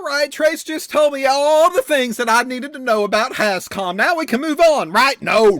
right, Trace just told me all the things that I needed to know about HasCom. Now we can move on, right? No.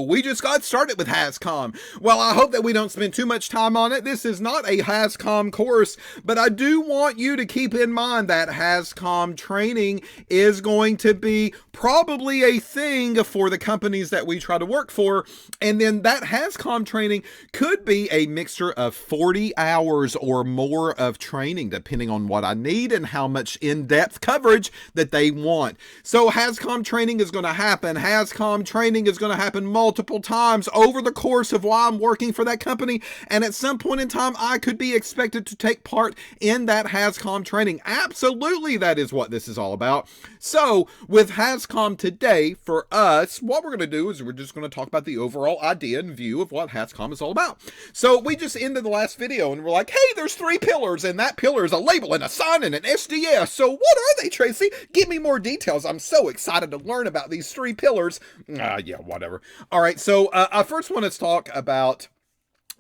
We just got started with HasCom. Well, I hope that we don't spend too much time on it. This is not a HasCom course, but I do want you to keep in mind that HasCom training is going to be probably a thing for the companies that we try to work for. And then that HasCom training could be a mixture of 40 hours or more of training, depending on what I need and how much in-depth coverage that they want. So HasCom training is going to happen. HasCom training is going to happen multiple times over the course of while I'm working for that company. And at some point in time, I could be expected to take part in that HasCom training. Absolutely, that is what this is all about. So with HasCom today, for us, what we're going to do is we're just going to talk about the overall idea and view of what HasCom is all about. So we just ended the last video and we're like, hey, there's 3 pillars, and that pillar is a label and a sign and an SDS. So what are they, Tracy? Give me more details. I'm so excited to learn about these 3 pillars. Yeah, whatever. All right, so I first want to talk about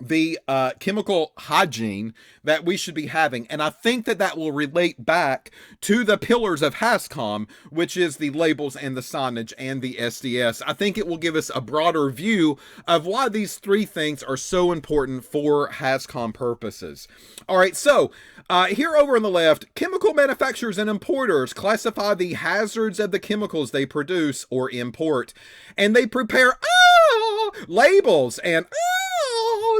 the chemical hygiene that we should be having. And I think that that will relate back to the pillars of HasCom, which is the labels and the signage and the SDS. I think it will give us a broader view of why these 3 things are so important for HasCom purposes. All right, so here over on the left, chemical manufacturers and importers classify the hazards of the chemicals they produce or import, and they prepare labels and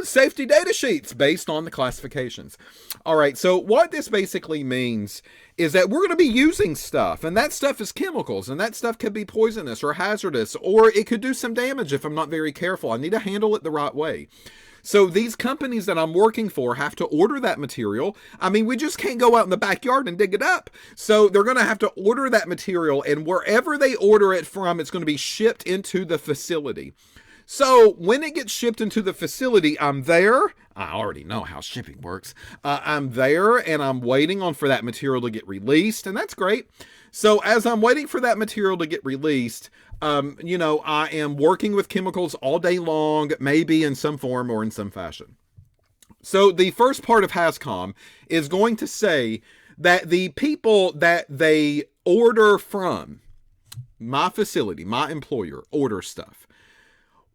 safety data sheets based on the classifications. All right, so what this basically means is that we're going to be using stuff, and that stuff is chemicals, and that stuff could be poisonous or hazardous, or it could do some damage if I'm not very careful. I need to handle it the right way. So these companies that I'm working for have to order that material. I mean, we just can't go out in the backyard and dig it up. So they're going to have to order that material, and wherever they order it from, it's going to be shipped into the facility. So when it gets shipped into the facility, I'm there. I already know how shipping works. I'm there and I'm waiting for that material to get released, and that's great. So as I'm waiting for that material to get released, I am working with chemicals all day long, maybe in some form or in some fashion. So the first part of HasCom is going to say that the people that they order from, my facility, my employer, order stuff.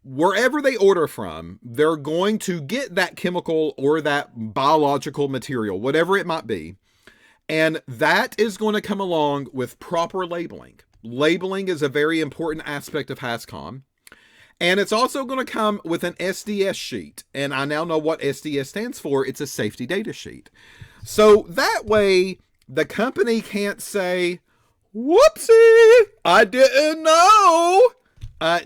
Wherever they order from, they're going to get that chemical or that biological material, whatever it might be, and that is going to come along with proper labeling. Labeling is a very important aspect of HasCom, and it's also going to come with an SDS sheet, and I now know what SDS stands for. It's a safety data sheet. So that way, the company can't say, whoopsie, I didn't know.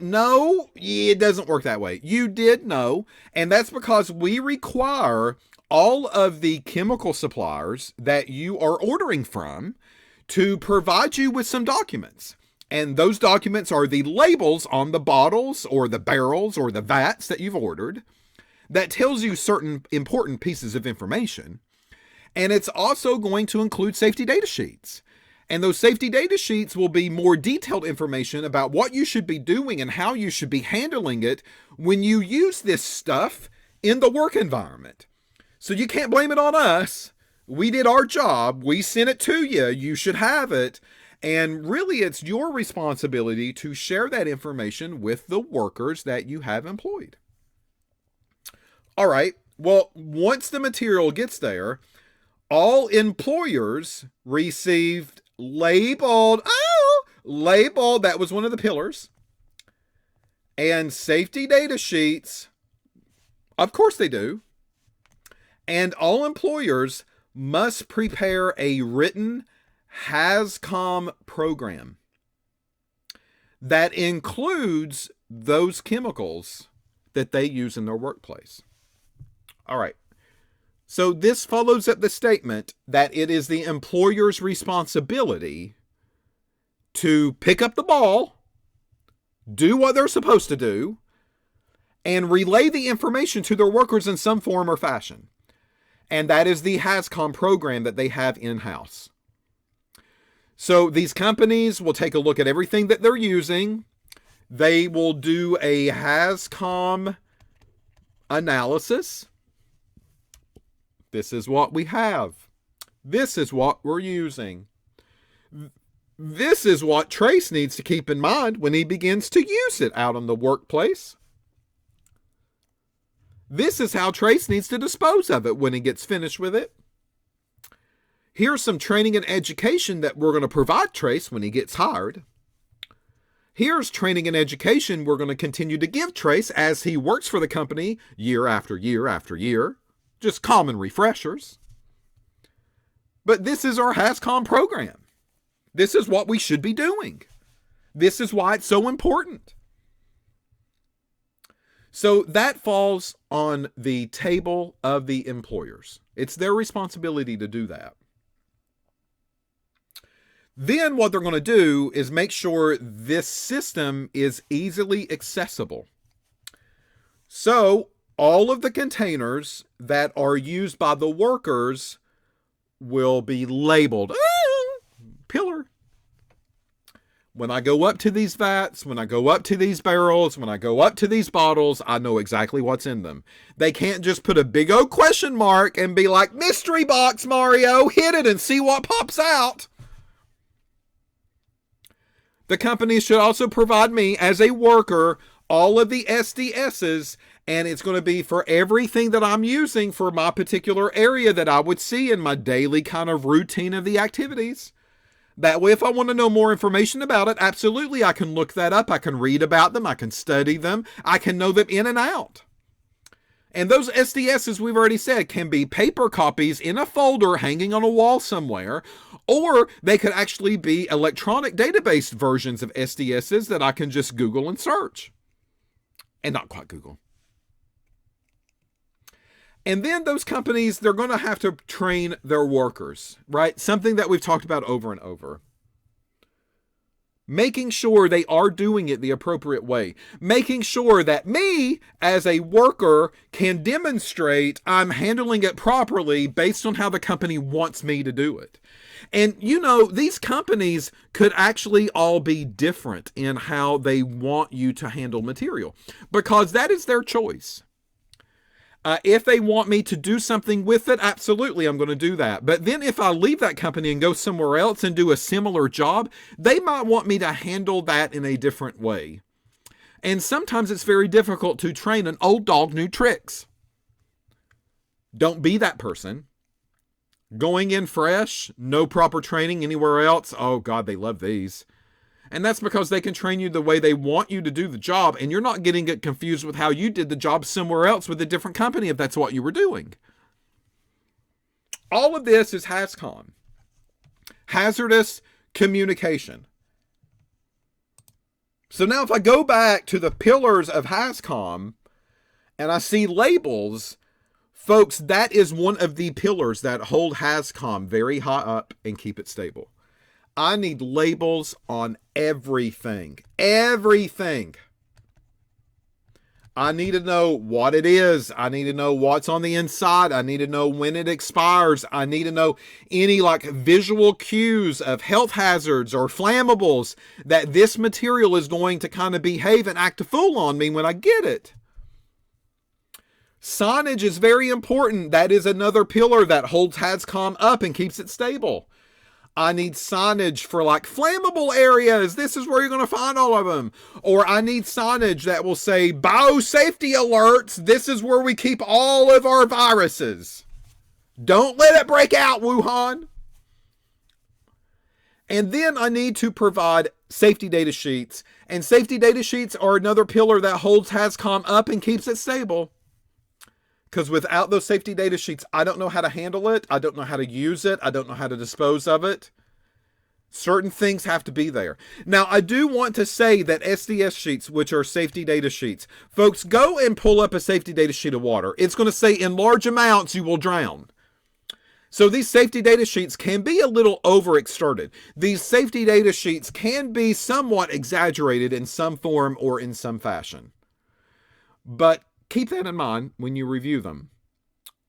No, it doesn't work that way. You did know, and that's because we require all of the chemical suppliers that you are ordering from to provide you with some documents. And those documents are the labels on the bottles or the barrels or the vats that you've ordered that tells you certain important pieces of information. And it's also going to include safety data sheets. And those safety data sheets will be more detailed information about what you should be doing and how you should be handling it when you use this stuff in the work environment. So you can't blame it on us. We did our job. We sent it to you. You should have it. And really, it's your responsibility to share that information with the workers that you have employed. All right. Well, once the material gets there, all employers received labeled, that was one of the pillars, and safety data sheets, of course they do, and all employers must prepare a written HasCom program that includes those chemicals that they use in their workplace. All right. So this follows up the statement that it is the employer's responsibility to pick up the ball, do what they're supposed to do, and relay the information to their workers in some form or fashion. And that is the HasCom program that they have in-house. So these companies will take a look at everything that they're using. They will do a HasCom analysis. This is what we have. This is what we're using. This is what Trace needs to keep in mind when he begins to use it out in the workplace. This is how Trace needs to dispose of it when he gets finished with it. Here's some training and education that we're going to provide Trace when he gets hired. Here's training and education we're going to continue to give Trace as he works for the company year after year after year. Just common refreshers. But this is our HASCOM program. This is what we should be doing. This is why it's so important. So that falls on the table of the employers. It's their responsibility to do that. Then what they're going to do is make sure this system is easily accessible. So all of the containers that are used by the workers will be labeled. Pillar. When I go up to these vats, when I go up to these barrels, when I go up to these bottles, I know exactly what's in them. They can't just put a big old question mark and be like, mystery box, Mario, hit it and see what pops out. The company should also provide me as a worker all of the SDSs, and it's going to be for everything that I'm using for my particular area that I would see in my daily kind of routine of the activities. That way, if I want to know more information about it, absolutely, I can look that up. I can read about them. I can study them. I can know them in and out. And those SDSs, we've already said, can be paper copies in a folder hanging on a wall somewhere, or they could actually be electronic database versions of SDSs that I can just Google and search. And not quite Google. And then those companies, they're going to have to train their workers, right? Something that we've talked about over and over. Making sure they are doing it the appropriate way. Making sure that me, as a worker, can demonstrate I'm handling it properly based on how the company wants me to do it. And, you know, these companies could actually all be different in how they want you to handle material, because that is their choice. If they want me to do something with it, absolutely, I'm going to do that. But then if I leave that company and go somewhere else and do a similar job, they might want me to handle that in a different way. And sometimes it's very difficult to train an old dog new tricks. Don't be that person. Going in fresh, no proper training anywhere else. Oh God, they love these. And that's because they can train you the way they want you to do the job, and you're not getting it confused with how you did the job somewhere else with a different company if that's what you were doing. All of this is HASCOM. Hazardous communication. So now if I go back to the pillars of HASCOM and I see labels, folks, that is one of the pillars that hold HASCOM very high up and keep it stable. I need labels on everything. Everything. I need to know what it is. I need to know what's on the inside. I need to know when it expires. I need to know any like visual cues of health hazards or flammables that this material is going to kind of behave and act a fool on me when I get it. Signage is very important. That is another pillar that holds HASCOM up and keeps it stable. I need signage for like flammable areas. This is where you're going to find all of them. Or I need signage that will say biosafety alerts. This is where we keep all of our viruses. Don't let it break out, Wuhan. And then I need to provide safety data sheets. And safety data sheets are another pillar that holds HASCOM up and keeps it stable. Because without those safety data sheets, I don't know how to handle it. I don't know how to use it. I don't know how to dispose of it. Certain things have to be there. Now, I do want to say that SDS sheets, which are safety data sheets, folks, go and pull up a safety data sheet of water. It's going to say in large amounts you will drown. So these safety data sheets can be a little overexerted. These safety data sheets can be somewhat exaggerated in some form or in some fashion. But keep that in mind when you review them.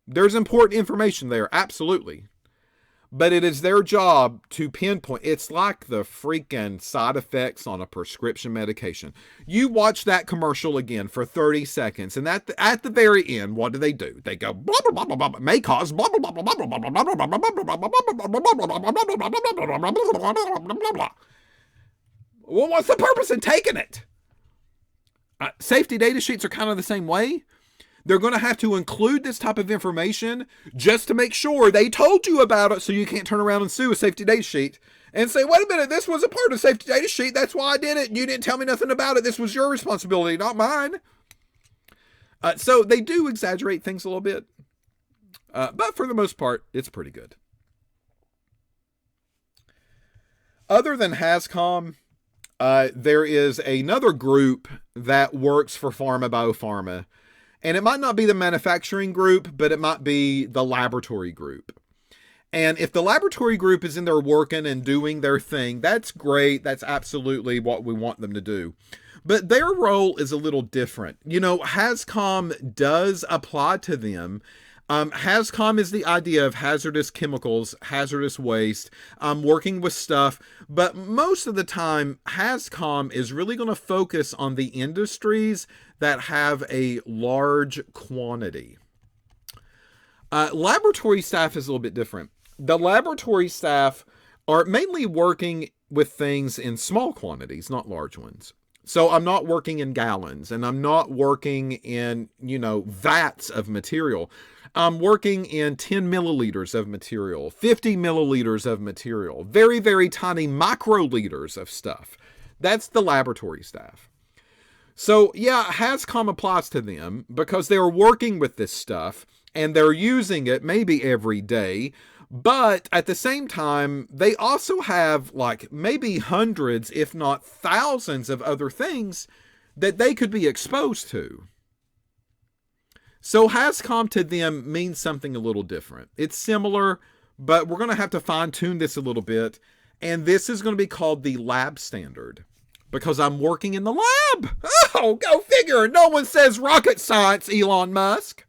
There's important information there, absolutely. But it is their job to pinpoint. It's like the freaking side effects on a prescription medication. You watch that commercial again for 30 seconds, and at the very end, what do? They go blah blah blah blah blah, may cause blah blah blah blah blah blah blah blah blah blah. Well, what's the purpose in taking it? Safety data sheets are kind of the same way. They're going to have to include this type of information just to make sure they told you about it, so you can't turn around and sue a safety data sheet and say, wait a minute, this was a part of the safety data sheet. That's why I did it. And you didn't tell me nothing about it. This was your responsibility, not mine. So they do exaggerate things a little bit. But for the most part, it's pretty good. Other than HASCOM, there is another group that works for biopharma. And it might not be the manufacturing group, but it might be the laboratory group. And if the laboratory group is in there working and doing their thing, that's great. That's absolutely what we want them to do. But their role is a little different. You know, HASCOM does apply to them. HASCOM is the idea of hazardous chemicals, hazardous waste, working with stuff. But most of the time, HASCOM is really going to focus on the industries that have a large quantity. Laboratory staff is a little bit different. The laboratory staff are mainly working with things in small quantities, not large ones. So I'm not working in gallons, and I'm not working in, vats of material. I'm working in 10 milliliters of material, 50 milliliters of material, very, very tiny microliters of stuff. That's the laboratory staff. So yeah, HASCOM applies to them because they're working with this stuff and they're using it maybe every day. But at the same time, they also have like maybe hundreds, if not thousands of other things that they could be exposed to. So HASCOM to them means something a little different. It's similar, but we're going to have to fine tune this a little bit. And this is going to be called the lab standard because I'm working in the lab. Oh, go figure. No one says rocket science, Elon Musk.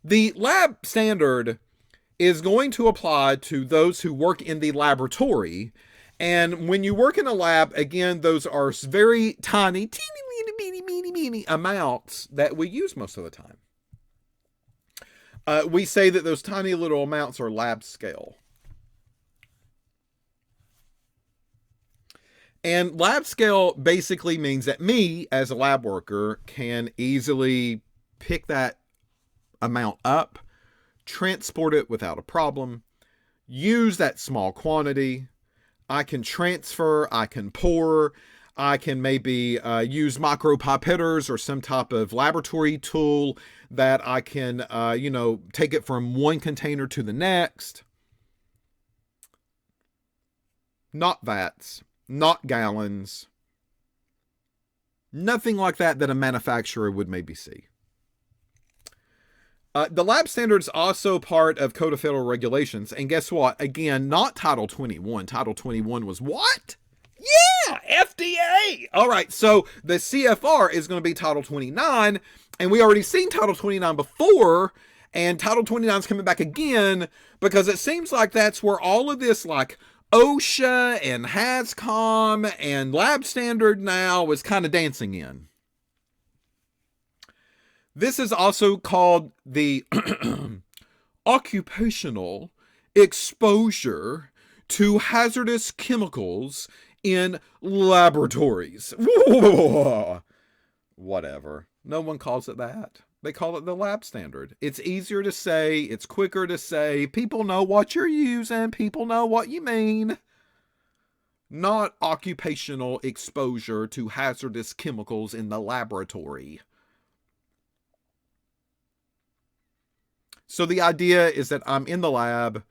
The lab standard is going to apply to those who work in the laboratory. And when you work in a lab, again, those are very tiny, teeny amounts that we use most of the time. We say that those tiny little amounts are lab scale. And lab scale basically means that me, as a lab worker, can easily pick that amount up, transport it without a problem, use that small quantity. I can transfer, I can pour, I can maybe use micropipetters or some type of laboratory tool that I can, take it from one container to the next. Not vats, not gallons, nothing like that a manufacturer would maybe see. The lab standard is also part of Code of Federal Regulations. And guess what? Again, not Title 21. Title 21 was what? Yeah, FDA. All right, so the CFR is going to be Title 29. And we already seen Title 29 before. And Title 29 is coming back again because it seems like that's where all of this like OSHA and HASCOM and lab standard now is kind of dancing in. This is also called the occupational exposure to hazardous chemicals in laboratories. Whatever. No one calls it that. They call it the lab standard. It's easier to say. It's quicker to say. People know what you're using. People know what you mean. Not occupational exposure to hazardous chemicals in the laboratory. So the idea is that I'm in the lab,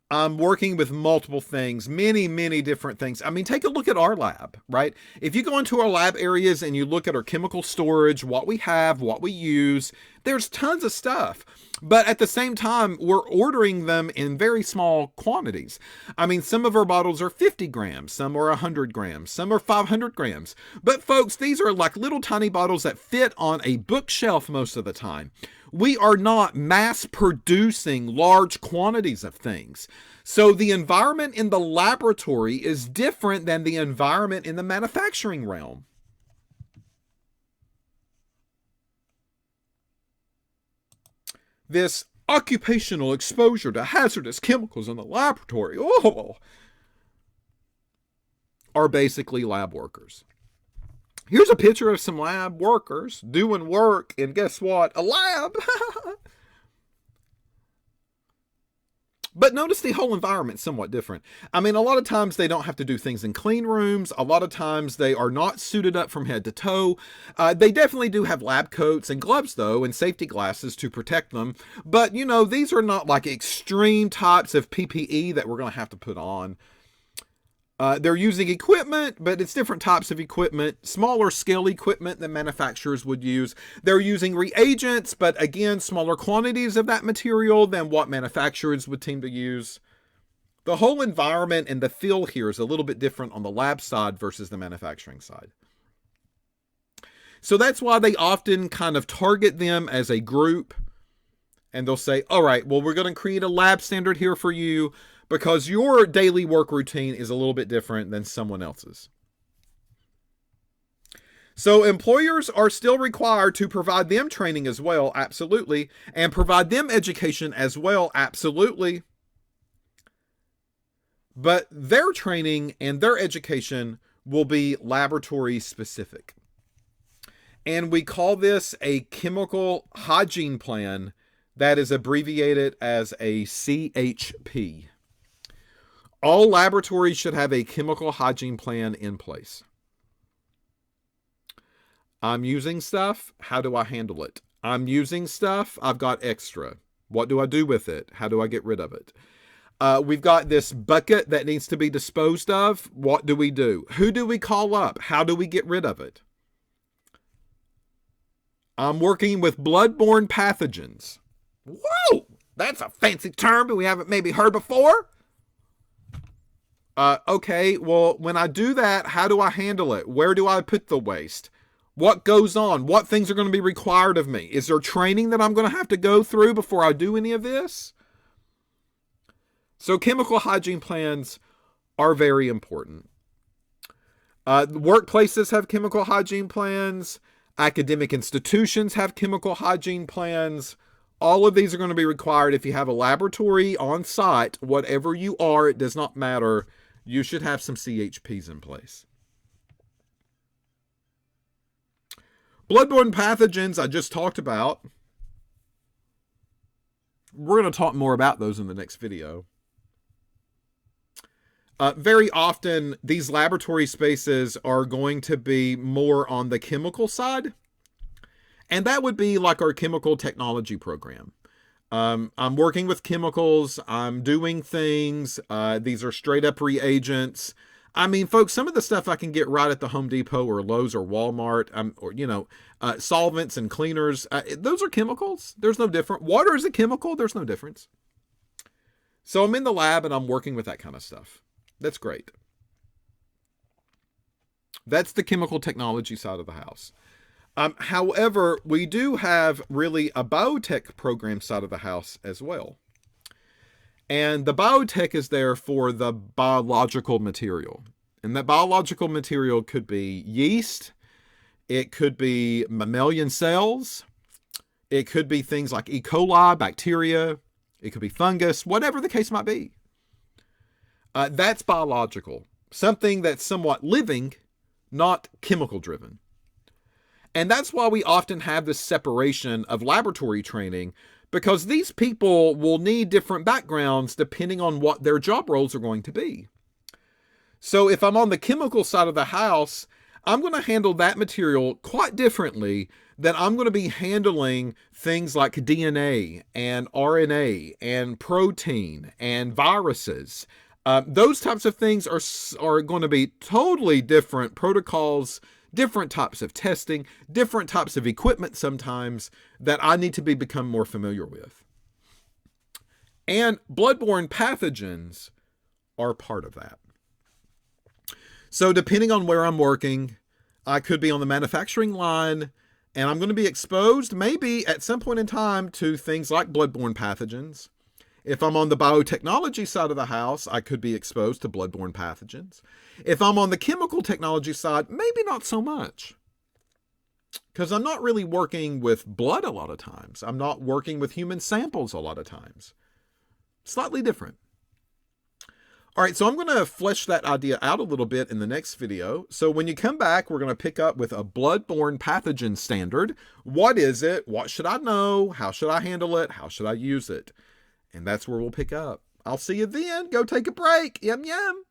I'm working with multiple things, many, many different things. I mean, take a look at our lab, right? If you go into our lab areas and you look at our chemical storage, what we have, what we use, there's tons of stuff. But at the same time, we're ordering them in very small quantities. I mean, some of our bottles are 50 grams, some are 100 grams, some are 500 grams. But folks, these are like little tiny bottles that fit on a bookshelf most of the time. We are not mass producing large quantities of things. So the environment in the laboratory is different than the environment in the manufacturing realm. This occupational exposure to hazardous chemicals in the laboratory, are basically lab workers. Here's a picture of some lab workers doing work in, guess what? A lab. But notice the whole environment's somewhat different. I mean, a lot of times they don't have to do things in clean rooms. A lot of times they are not suited up from head to toe. They definitely do have lab coats and gloves, though, and safety glasses to protect them. But, these are not like extreme types of PPE that we're going to have to put on. They're using equipment, but it's different types of equipment, smaller scale equipment than manufacturers would use. They're using reagents, but again, smaller quantities of that material than what manufacturers would tend to use. The whole environment and the feel here is a little bit different on the lab side versus the manufacturing side. So that's why they often kind of target them as a group, and they'll say, all right, well, we're going to create a lab standard here for you, because your daily work routine is a little bit different than someone else's. So employers are still required to provide them training as well, absolutely, and provide them education as well, absolutely. But their training and their education will be laboratory specific. And we call this a chemical hygiene plan that is abbreviated as a CHP. All laboratories should have a chemical hygiene plan in place. I'm using stuff. How do I handle it? I'm using stuff. I've got extra. What do I do with it? How do I get rid of it? We've got this bucket that needs to be disposed of. What do we do? Who do we call up? How do we get rid of it? I'm working with bloodborne pathogens. Whoa! That's a fancy term that we haven't maybe heard before. Okay, well, when I do that, how do I handle it? Where do I put the waste? What goes on? What things are going to be required of me? Is there training that I'm going to have to go through before I do any of this? So chemical hygiene plans are very important. Workplaces have chemical hygiene plans. Academic institutions have chemical hygiene plans. All of these are going to be required if you have a laboratory on site. Whatever you are, it does not matter. You should have some CHPs in place. Bloodborne pathogens I just talked about. We're going to talk more about those in the next video. Very often, these laboratory spaces are going to be more on the chemical side. And that would be like our chemical technology program. I'm working with chemicals. I'm doing things. These are straight up reagents. I mean, folks, some of the stuff I can get right at the Home Depot or Lowe's or Walmart, solvents and cleaners. Those are chemicals. There's no different. Water is a chemical. There's no difference. So I'm in the lab and I'm working with that kind of stuff. That's great. That's the chemical technology side of the house. However, we do have really a biotech program side of the house as well. And the biotech is there for the biological material. And that biological material could be yeast. It could be mammalian cells. It could be things like E. coli, bacteria. It could be fungus, whatever the case might be. That's biological. Something that's somewhat living, not chemical driven. And that's why we often have this separation of laboratory training, because these people will need different backgrounds depending on what their job roles are going to be. So if I'm on the chemical side of the house, I'm going to handle that material quite differently than I'm going to be handling things like DNA and RNA and protein and viruses. Those types of things are going to be totally different protocols, different types of testing, different types of equipment sometimes that I need to become more familiar with. And bloodborne pathogens are part of that. So depending on where I'm working, I could be on the manufacturing line And I'm going to be exposed maybe at some point in time to things like bloodborne pathogens. If I'm on the biotechnology side of the house, I could be exposed to bloodborne pathogens. If I'm on the chemical technology side, maybe not so much. Because I'm not really working with blood a lot of times. I'm not working with human samples a lot of times. Slightly different. All right, so I'm going to flesh that idea out a little bit in the next video. So when you come back, we're going to pick up with a bloodborne pathogen standard. What is it? What should I know? How should I handle it? How should I use it? And that's where we'll pick up. I'll see you then. Go take a break. Yum, yum.